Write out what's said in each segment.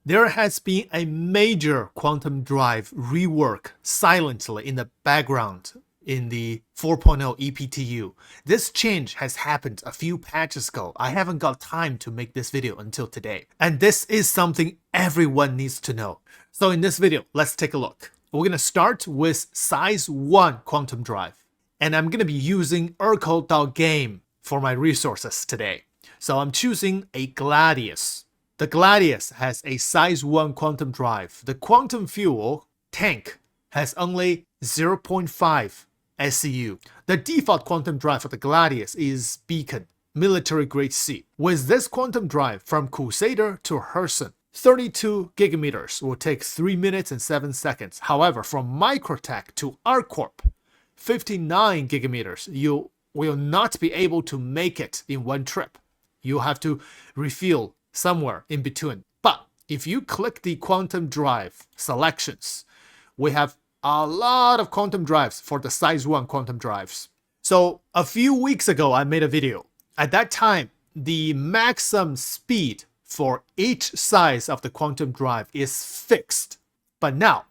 There has been a major quantum drive rework silently in the background in the 4.0 EPTU. This change has happened a few patches ago. I haven't got time to make this video until today. And this is something everyone needs to know. So in this video, let's take a look. We're going to start with size 1 quantum drive. And I'm going to be using urkel.game for my resources today. So I'm choosing a Gladius. The Gladius has a size 1 quantum drive. The quantum fuel tank has only 0.5 SCU. The default quantum drive for the Gladius is Beacon, military grade C. With this quantum drive from Crusader to Herson, 32 gigameters will take 3 minutes and 7 seconds. However, from Microtech to ArcCorp, 59 gigameters, you will not be able to make it in one trip. You'll have to refuel somewhere in between. But if you click the quantum drive selections, we have a lot of quantum drives for the size 1 quantum drives. So a few weeks ago, I made a video. At that time, the maximum speed for each size of the quantum drive is fixed. But now,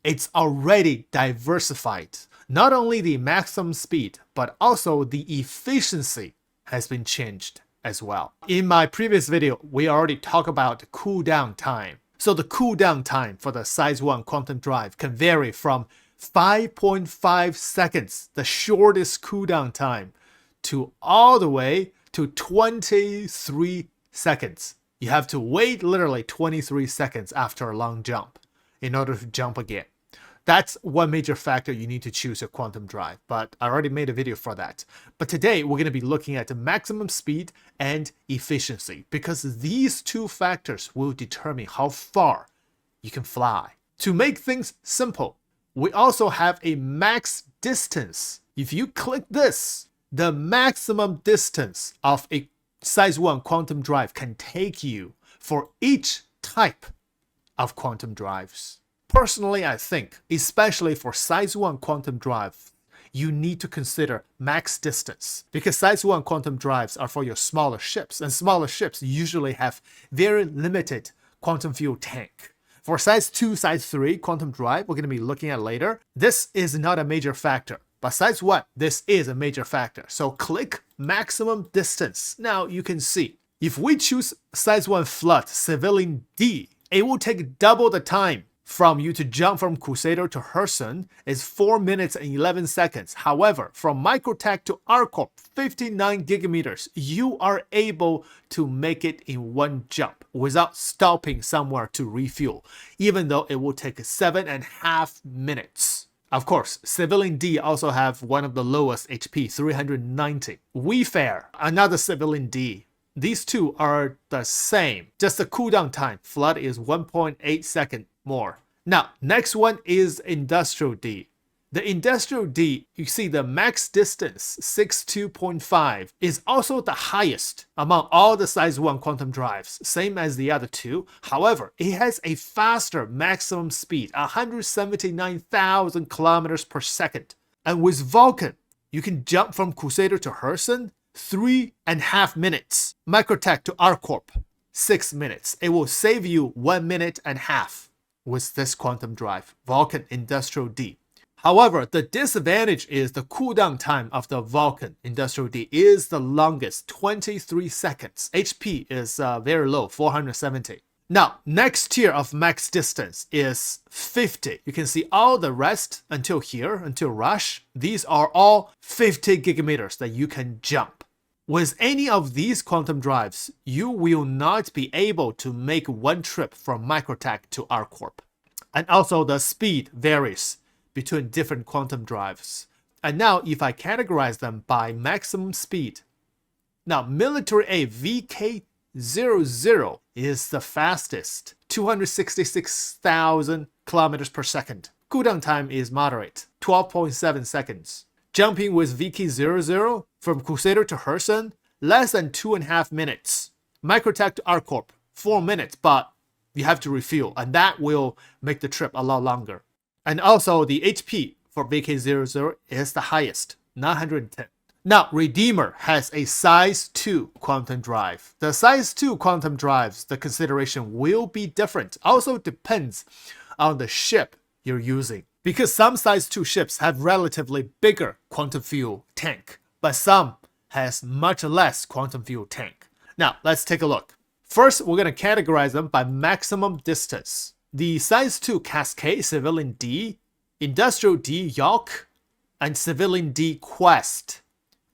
it's already diversified. Not only the maximum speed, but also the efficiency has been changed as well. In my previous video, we already talked about the cooldown time. So the cooldown time for the size 1 quantum drive can vary from 5.5 seconds, the shortest cooldown time, to all the way to 23 seconds. You have to wait literally 23 seconds after a long jump in order to jump again. That's one major factor you need to choose a quantum drive, but I already made a video for that. But today we're going to be looking at the maximum speed and efficiency because these two factors will determine how far you can fly. To make things simple, we also have a max distance. If you click this, the maximum distance of a size 1 quantum drive can take you for each type of quantum drives. Personally, I think, especially for size 1 quantum drive, you need to consider max distance because size 1 quantum drives are for your smaller ships, and smaller ships usually have very limited quantum fuel tank. For size 2, size 3 quantum drive, we're going to be looking at later, this is not a major factor. But size 1, this is a major factor. So click maximum distance. Now you can see, if we choose size 1 Flood Civilian D, it will take double the time from you to jump from Crusader to Herson is 4 minutes and 11 seconds. However, from Microtech to ArcCorp, 59 gigameters, you are able to make it in one jump without stopping somewhere to refuel, even though it will take 7.5 minutes. Of course, Civilian D also have one of the lowest HP, 390. Wayfarer, another Civilian D. These two are the same, just the cooldown time. Flood is 1.8 seconds more. Now, next one is Industrial D. The Industrial D, you see the max distance, 62.5, is also the highest among all the size 1 quantum drives, same as the other two. However, it has a faster maximum speed, 179,000 kilometers per second. And with Vulcan, you can jump from Crusader to Herson, 3.5 minutes. Microtech to ArcCorp, 6 minutes. It will save you 1.5 minutes with this quantum drive, Vulcan Industrial D. However, the disadvantage is the cooldown time of the Vulcan Industrial D is the longest, 23 seconds. HP is very low, 470. Now, next tier of max distance is 50. You can see all the rest until here, until Rush. These are all 50 gigameters that you can jump. With any of these quantum drives, you will not be able to make one trip from Microtech to ArcCorp. And also the speed varies between different quantum drives. And now if I categorize them by maximum speed, now Military A VK00 is the fastest, 266,000 kilometers per second. Cooldown time is moderate, 12.7 seconds. Jumping with VK00 from Crusader to Herson, less than 2.5 minutes. Microtech to ArcCorp, 4 minutes, but you have to refuel, and that will make the trip a lot longer. And also the HP for VK00 is the highest, 910. Now, Redeemer has a size 2 quantum drive. The size 2 quantum drives, the consideration will be different. Also depends on the ship you're using. Because some size 2 ships have relatively bigger quantum fuel tank, but some has much less quantum fuel tank. Now, let's take a look. First, we're going to categorize them by maximum distance. The size 2 Cascade Civilian D, Industrial D York, and Civilian D Quest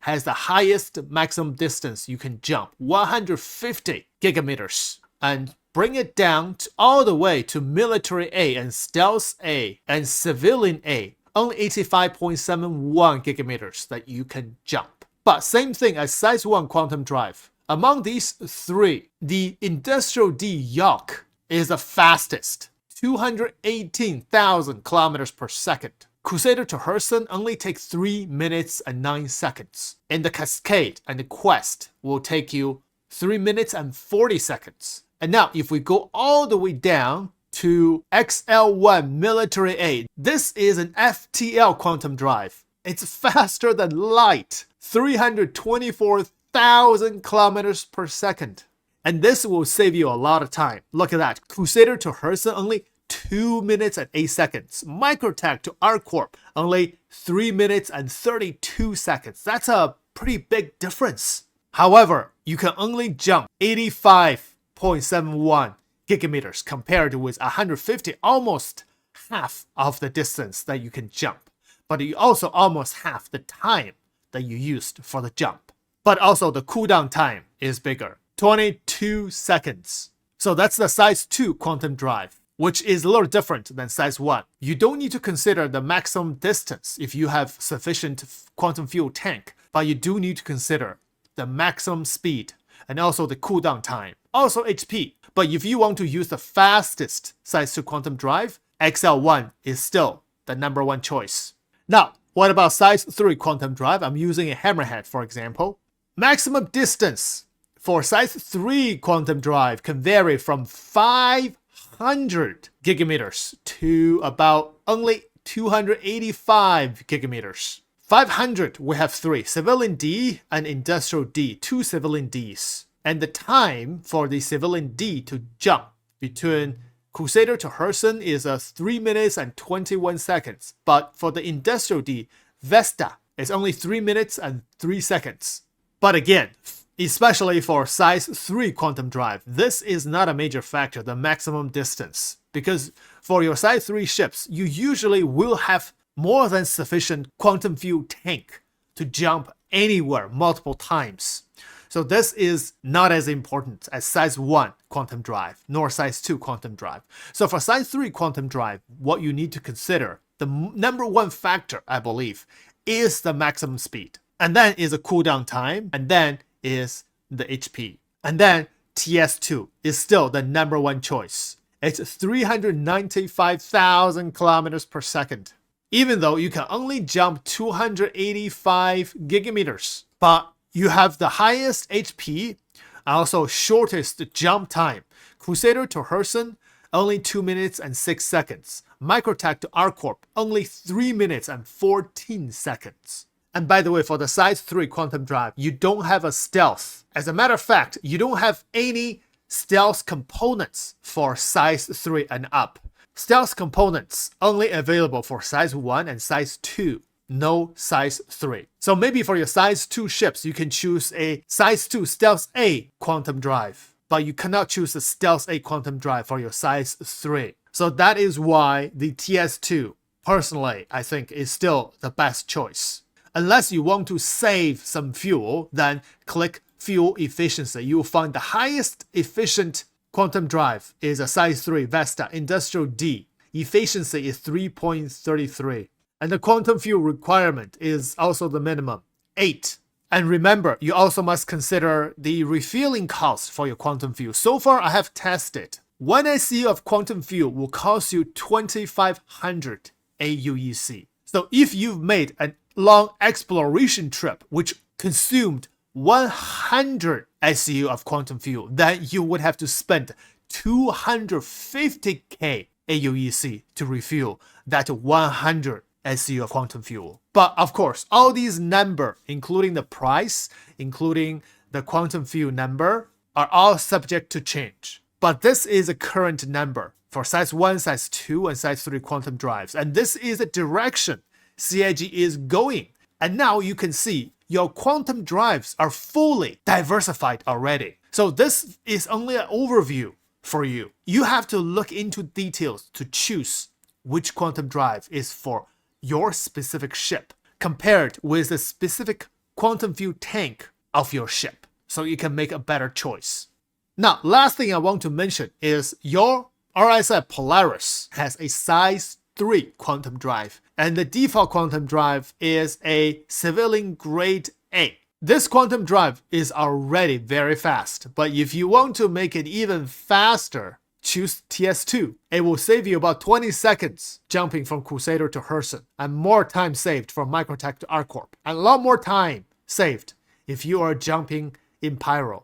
has the highest maximum distance you can jump, 150 gigameters, and bring it down all the way to Military A and Stealth A and Civilian A, only 85.71 gigameters that you can jump. But same thing as size 1 quantum drive. Among these three, the Industrial D York is the fastest, 218,000 kilometers per second. Crusader to Herson only takes 3 minutes and 9 seconds. And the Cascade and the Quest will take you 3 minutes and 40 seconds. And now, if we go all the way down to XL1 Military A, this is an FTL quantum drive. It's faster than light, 324,000 kilometers per second. And this will save you a lot of time. Look at that. Crusader to Herson only 2 minutes and 8 seconds. Microtech to ArcCorp only 3 minutes and 32 seconds. That's a pretty big difference. However, you can only jump 85.71 gigameters compared with 150, almost half of the distance that you can jump. But you also almost half the time that you used for the jump. But also the cooldown time is bigger, 22 seconds. So that's the size 2 quantum drive, which is a little different than size 1. You don't need to consider the maximum distance if you have sufficient quantum fuel tank, but you do need to consider the maximum speed and also the cooldown time, also HP. But if you want to use the fastest size 2 quantum drive, XL1 is still the #1 choice. Now, what about size 3 quantum drive? I'm using a Hammerhead, for example. Maximum distance for size 3 quantum drive can vary from 500 gigameters to about only 285 gigameters. 500, we have 3, Civilian D and Industrial D, 2 Civilian Ds. And the time for the Civilian D to jump between Crusader to Herson is 3 minutes and 21 seconds. But for the Industrial D, Vesta is only 3 minutes and 3 seconds. But again, especially for size 3 quantum drive, this is not a major factor, the maximum distance. Because for your size 3 ships, you usually will have more than sufficient quantum fuel tank to jump anywhere multiple times. So this is not as important as size 1 quantum drive, nor size 2 quantum drive. So for size 3 quantum drive, what you need to consider, the #1 factor, I believe, is the maximum speed. And then is the cooldown time, and then is the HP. And then TS2 is still the #1 choice. It's 395,000 kilometers per second. Even though you can only jump 285 gigameters, but you have the highest HP, also shortest jump time. Crusader to Herson, only 2 minutes and 6 seconds. Microtech to ArcCorp, only 3 minutes and 14 seconds. And by the way, for the size 3 quantum drive, you don't have a stealth. As a matter of fact, you don't have any stealth components for size 3 and up. Stealth components only available for size 1 and size 2. No size 3. So maybe for your size 2 ships, you can choose a size 2 Stealth A quantum drive, but you cannot choose a Stealth A quantum drive for your size 3. So that is why the TS2, personally, I think is still the best choice. Unless you want to save some fuel, then click fuel efficiency. You will find the highest efficient quantum drive is a size 3 Vesta Industrial D. Efficiency is 3.33. And the quantum fuel requirement is also the minimum, 8. And remember, you also must consider the refueling cost for your quantum fuel. So far, I have tested. 1 SCU of quantum fuel will cost you 2,500 AUEC. So if you've made a long exploration trip, which consumed 100 SCU of quantum fuel, then you would have to spend 250k AUEC to refuel that 100 SU of quantum fuel. But of course, all these numbers, including the price, including the quantum fuel number, are all subject to change. But this is a current number for size 1, size 2, and size 3 quantum drives. And this is the direction CIG is going. And now you can see your quantum drives are fully diversified already. So this is only an overview for you. You have to look into details to choose which quantum drive is for your specific ship compared with the specific quantum fuel tank of your ship, so you can make a better choice. Now, last thing I want to mention is your RSI Polaris has a size 3 quantum drive, and the default quantum drive is a civilian grade A. This quantum drive is already very fast, but if you want to make it even faster, choose TS2. It will save you about 20 seconds jumping from Crusader to Herson, and more time saved from Microtech to ArcCorp, and a lot more time saved if you are jumping in Pyro